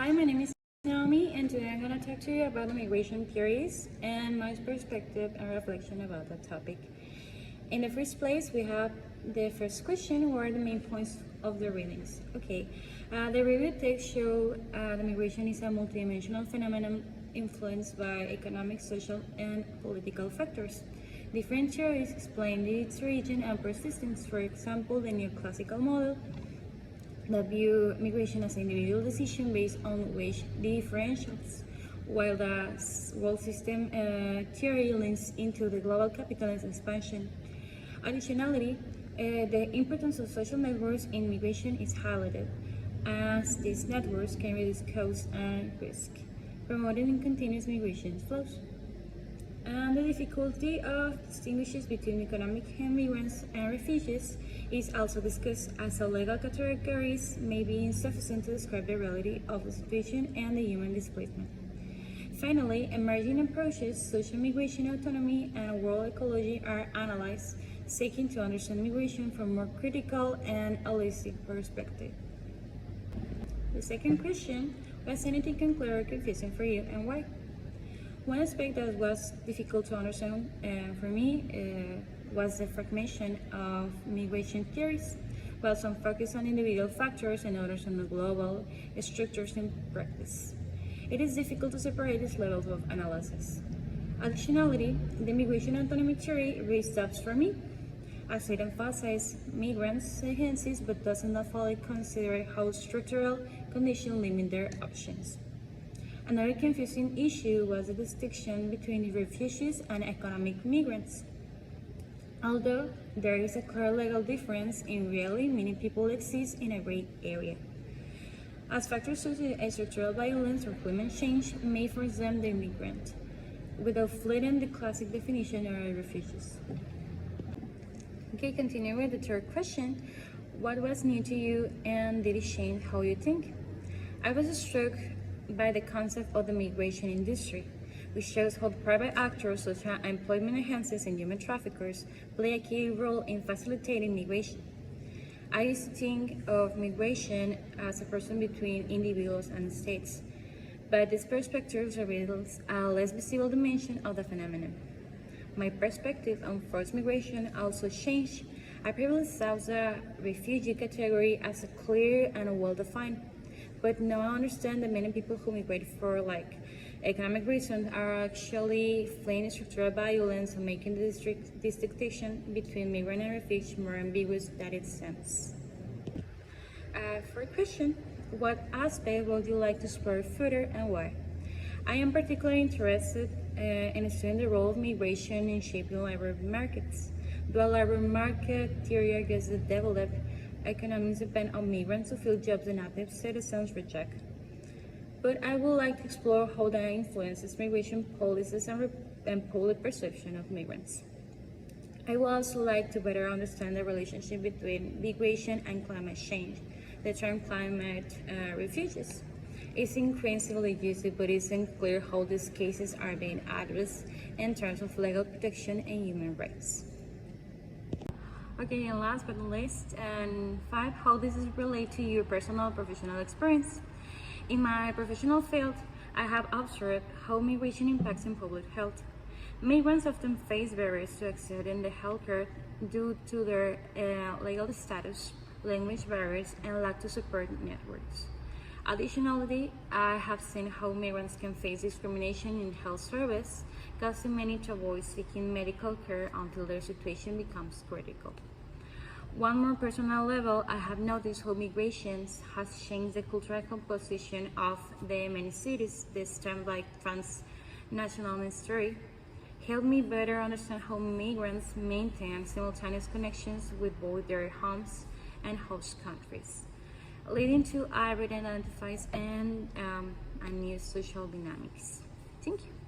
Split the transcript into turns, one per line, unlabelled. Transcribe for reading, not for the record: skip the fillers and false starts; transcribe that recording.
Hi, my name is Naomi, and today I'm going to talk to you about immigration theories and my perspective and reflection about that topic. In the first place, we have the first question: what are the main points of the readings? Okay, the review text show that migration is a multidimensional phenomenon influenced by economic, social, and political factors. Different theories explain its origin and persistence. For example, the neoclassical model that view migration as an individual decision based on wage differentials, while the world system theory links into the global capitalist expansion. Additionally, the importance of social networks in migration is highlighted, as these networks can reduce costs and risk, promoting continuous migration flows. And the difficulty of distinguishing between economic migrants and refugees is also discussed, as the legal categories may be insufficient to describe the reality of the situation and the human displacement. Finally, emerging approaches, social migration, autonomy, and world ecology are analyzed, seeking to understand migration from a more critical and holistic perspective. The second question: was anything unclear or confusing for you, and why? One aspect that was difficult to understand for me was the fragmentation of migration theories, while some focus on individual factors and others on the global structures in practice. It is difficult to separate these levels of analysis. Additionally, the migration autonomy theory raised doubts for me, as it emphasizes migrants' agencies but does not fully consider how structural conditions limit their options. Another confusing issue was the distinction between refugees and economic migrants. Although there is a clear legal difference, in reality many people exist in a gray area, as factors such as structural violence or climate change may force them the immigrant, without fleeting the classic definition of refugees. Okay, continuing with the third question: what was new to you and did it change how you think? I was struck by the concept of the migration industry, which shows how private actors such as employment agencies and human traffickers play a key role in facilitating migration. I used to think of migration as a person between individuals and states, but this perspective reveals a less visible dimension of the phenomenon. My perspective on forced migration also changed. I previously saw the refugee category as a clear and well-defined, but now I understand that many people who migrate for economic reasons are actually fleeing structural violence and making the distinction between migrant and refugee more ambiguous than it seems. For a question: what aspect would you like to explore further and why? I am particularly interested in studying the role of migration in shaping labor markets. The labor market theory argues that developed economies depend on migrants to fill jobs that native citizens reject. But I would like to explore how that influences migration policies and public perception of migrants. I would also like to better understand the relationship between migration and climate change. The term climate refugees is increasingly used, but it isn't clear how these cases are being addressed in terms of legal protection and human rights. Okay, and last but not least, and 5, how this is related to your personal professional experience. In my professional field, I have observed how migration impacts in public health. Migrants often face barriers to accessing the healthcare due to their legal status, language barriers, and lack of support networks. Additionally, I have seen how migrants can face discrimination in health service, causing many to avoid seeking medical care until their situation becomes critical. One more personal level, I have noticed how migration has changed the cultural composition of the many cities. This term, like transnational mystery, helped me better understand how migrants maintain simultaneous connections with both their homes and host countries, leading to hybrid identities and new social dynamics. Thank you.